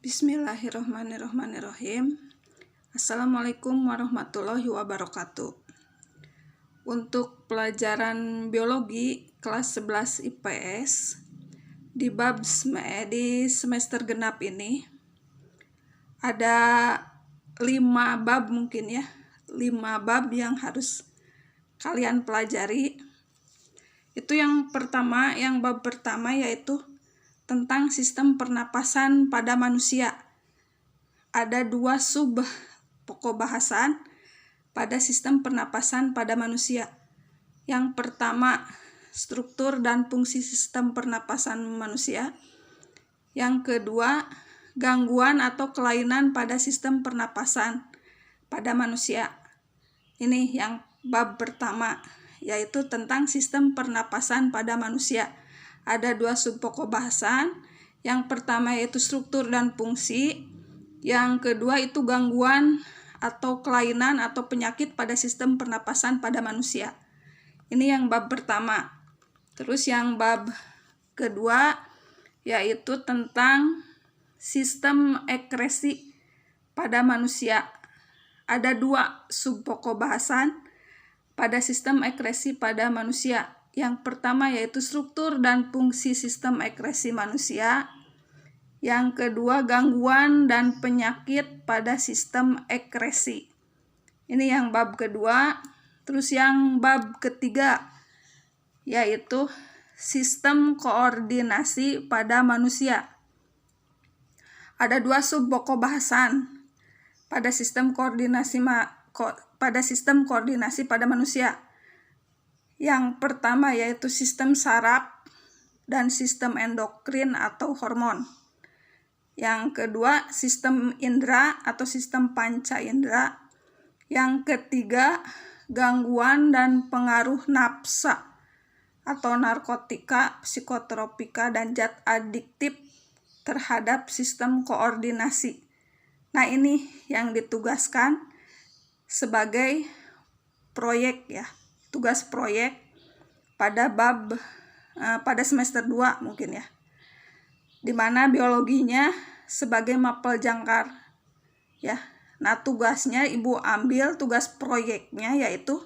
Bismillahirrahmanirrahmanirrahim. Assalamualaikum warahmatullahi wabarakatuh. Untuk pelajaran biologi kelas 11 IPS di semester genap ini ada 5 bab mungkin ya. 5 bab yang harus kalian pelajari. Itu yang bab pertama yaitu tentang sistem pernapasan pada manusia. Ada 2 sub pokok bahasan pada sistem pernapasan pada manusia. Yang pertama, struktur dan fungsi sistem pernapasan manusia. Yang kedua, gangguan atau kelainan pada sistem pernapasan pada manusia. Ini yang bab pertama, yaitu tentang sistem pernapasan pada manusia. Ada 2 sub pokok bahasan. Yang pertama yaitu struktur dan fungsi. Yang kedua itu gangguan atau kelainan atau penyakit pada sistem pernapasan pada manusia. Ini yang bab pertama. Terus yang bab kedua yaitu tentang sistem ekskresi pada manusia. Ada 2 sub pokok bahasan pada sistem ekskresi pada manusia. Yang pertama yaitu struktur dan fungsi sistem ekskresi manusia. Yang kedua, gangguan dan penyakit pada sistem ekskresi. Ini yang bab kedua. Terus yang bab ketiga yaitu sistem koordinasi pada manusia. Ada 2 sub pokok bahasan pada sistem koordinasi pada manusia. Yang pertama yaitu sistem saraf dan sistem endokrin atau hormon. Yang kedua, sistem indera atau sistem panca indera. Yang ketiga, gangguan dan pengaruh nafsa atau narkotika, psikotropika, dan zat adiktif terhadap sistem koordinasi. Nah, ini yang ditugaskan sebagai proyek ya. Tugas proyek pada semester 2 mungkin ya. Di mana biologinya sebagai mapel jangkar ya. Nah, tugasnya Ibu ambil tugas proyeknya yaitu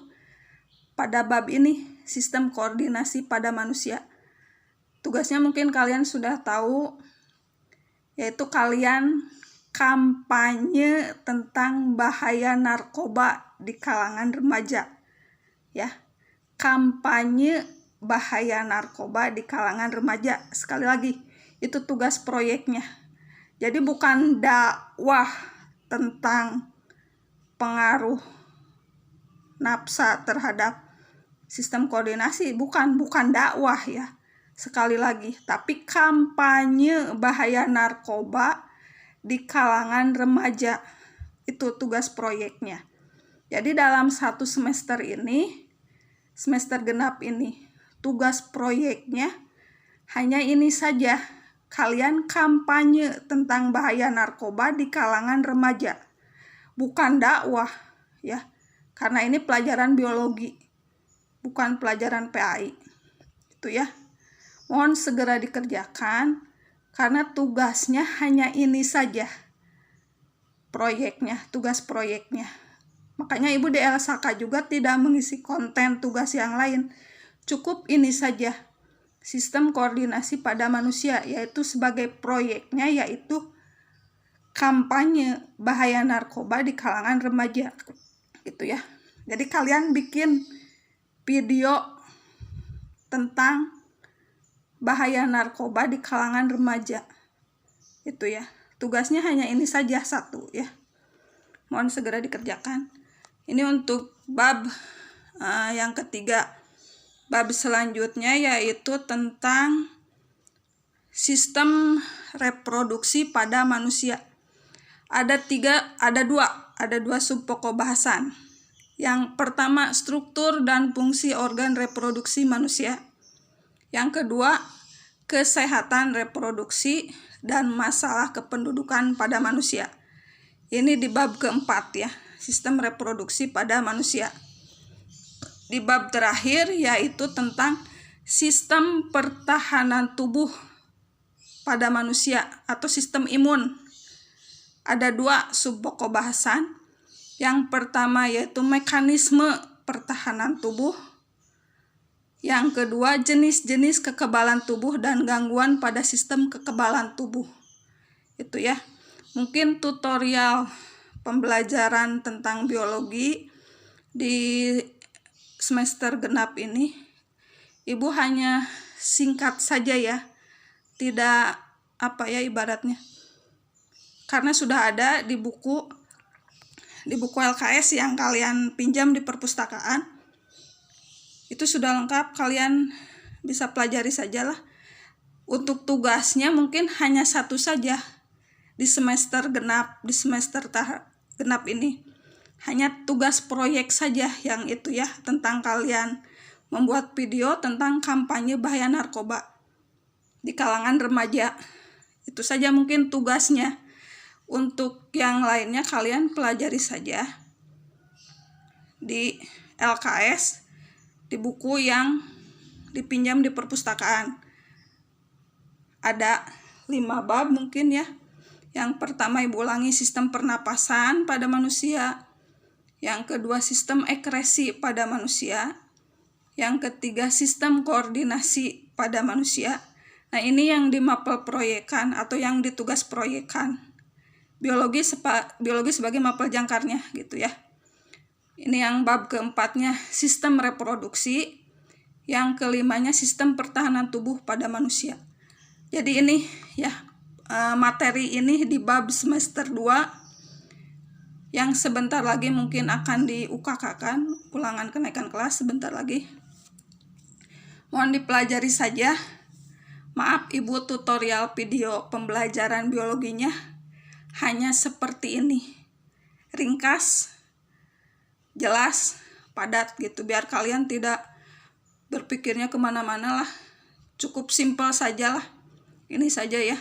pada bab ini sistem koordinasi pada manusia. Tugasnya mungkin kalian sudah tahu, yaitu kalian kampanye tentang bahaya narkoba di kalangan remaja. Ya, kampanye bahaya narkoba di kalangan remaja. Sekali lagi, itu tugas proyeknya. Jadi bukan dakwah tentang pengaruh nafsa terhadap sistem koordinasi, bukan dakwah ya. Sekali lagi, tapi kampanye bahaya narkoba di kalangan remaja. Itu tugas proyeknya. Jadi dalam 1 semester ini, semester genap ini, tugas proyeknya hanya ini saja. Kalian kampanye tentang bahaya narkoba di kalangan remaja. Bukan dakwah ya. Karena ini pelajaran biologi, bukan pelajaran PAI. Itu ya. Mohon segera dikerjakan karena tugasnya hanya ini saja. Proyeknya, tugas proyeknya. Makanya Ibu di LSK juga tidak mengisi konten tugas yang lain. Cukup ini saja. Sistem koordinasi pada manusia, yaitu sebagai proyeknya yaitu kampanye bahaya narkoba di kalangan remaja. Gitu ya. Jadi kalian bikin video tentang bahaya narkoba di kalangan remaja. Itu ya. Tugasnya hanya ini saja 1 ya. Mohon segera dikerjakan. Ini untuk bab yang ketiga. Bab selanjutnya yaitu tentang sistem reproduksi pada manusia. Ada 2 sub pokok bahasan. Yang pertama, struktur dan fungsi organ reproduksi manusia. Yang kedua, kesehatan reproduksi dan masalah kependudukan pada manusia. Ini di bab keempat ya. Sistem reproduksi pada manusia. Di bab terakhir yaitu tentang sistem pertahanan tubuh pada manusia atau sistem imun ada 2 sub-pokok bahasan. Yang pertama yaitu mekanisme pertahanan tubuh. Yang kedua, jenis-jenis kekebalan tubuh dan gangguan pada sistem kekebalan tubuh. Itu ya. Mungkin tutorial pembelajaran tentang biologi di semester genap ini Ibu hanya singkat saja ya. Tidak ibaratnya. Karena sudah ada di buku LKS yang kalian pinjam di perpustakaan. Itu sudah lengkap, kalian bisa pelajari sajalah. Untuk tugasnya mungkin hanya 1 saja di semester genap, genap ini. Hanya tugas proyek saja yang itu ya, tentang kalian membuat video tentang kampanye bahaya narkoba di kalangan remaja. Itu saja mungkin tugasnya. Untuk yang lainnya kalian pelajari saja di LKS, di buku yang dipinjam di perpustakaan. Ada 5 bab mungkin ya. Yang pertama Ibu ulangi sistem pernapasan pada manusia. Yang kedua sistem ekresi pada manusia. Yang ketiga sistem koordinasi pada manusia. Nah, ini yang di mapel proyekan atau yang di tugas proyekan. Biologi sebagai mapel jangkarnya gitu ya. Ini yang bab keempatnya sistem reproduksi. Yang kelimanya sistem pertahanan tubuh pada manusia. Jadi ini ya, materi ini di bab semester 2 yang sebentar lagi mungkin akan di-UKK-kan, ulangan kenaikan kelas sebentar lagi. Mohon dipelajari saja. Maaf Ibu, tutorial video pembelajaran biologinya hanya seperti ini. Ringkas, jelas, padat gitu. Biar kalian tidak berpikirnya kemana-mana lah. Cukup simpel saja lah. Ini saja ya.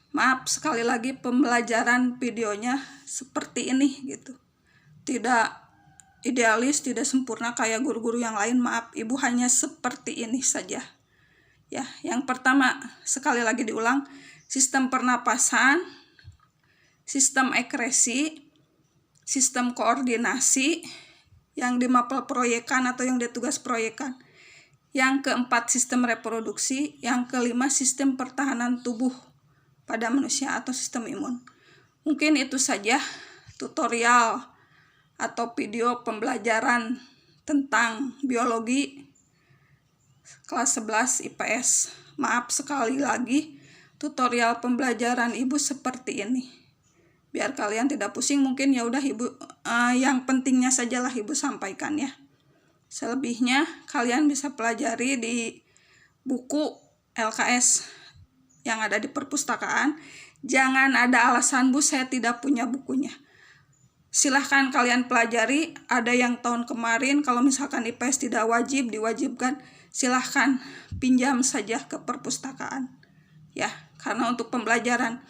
Maaf sekali lagi pembelajaran videonya seperti ini gitu. Tidak idealis, tidak sempurna kayak guru-guru yang lain. Maaf, Ibu hanya seperti ini saja. Ya, yang pertama sekali lagi diulang, sistem pernapasan, sistem ekresi, sistem koordinasi yang di mapel proyekan atau yang di tugas proyekan. Yang keempat sistem reproduksi, yang kelima sistem pertahanan tubuh pada manusia atau sistem imun. Mungkin itu saja tutorial atau video pembelajaran tentang biologi kelas 11 IPS. Maaf sekali lagi tutorial pembelajaran Ibu seperti ini. Biar kalian tidak pusing, mungkin ya udah Ibu yang pentingnya sajalah Ibu sampaikan ya. Selebihnya kalian bisa pelajari di buku LKS yang ada di perpustakaan. Jangan ada alasan, Bu, saya tidak punya bukunya. Silahkan kalian pelajari. Ada yang tahun kemarin kalau misalkan IPS tidak wajib, diwajibkan, silahkan pinjam saja ke perpustakaan ya, karena untuk pembelajaran.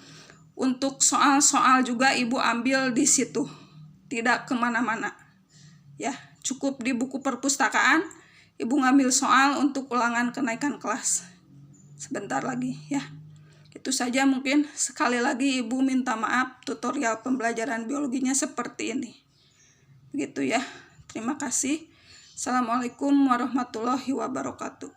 Untuk soal-soal juga Ibu ambil di situ, tidak kemana-mana ya. Cukup di buku perpustakaan Ibu ngambil soal untuk ulangan kenaikan kelas sebentar lagi ya. Itu saja mungkin. Sekali lagi Ibu minta maaf tutorial pembelajaran biologinya seperti ini. Begitu ya. Terima kasih. Assalamualaikum warahmatullahi wabarakatuh.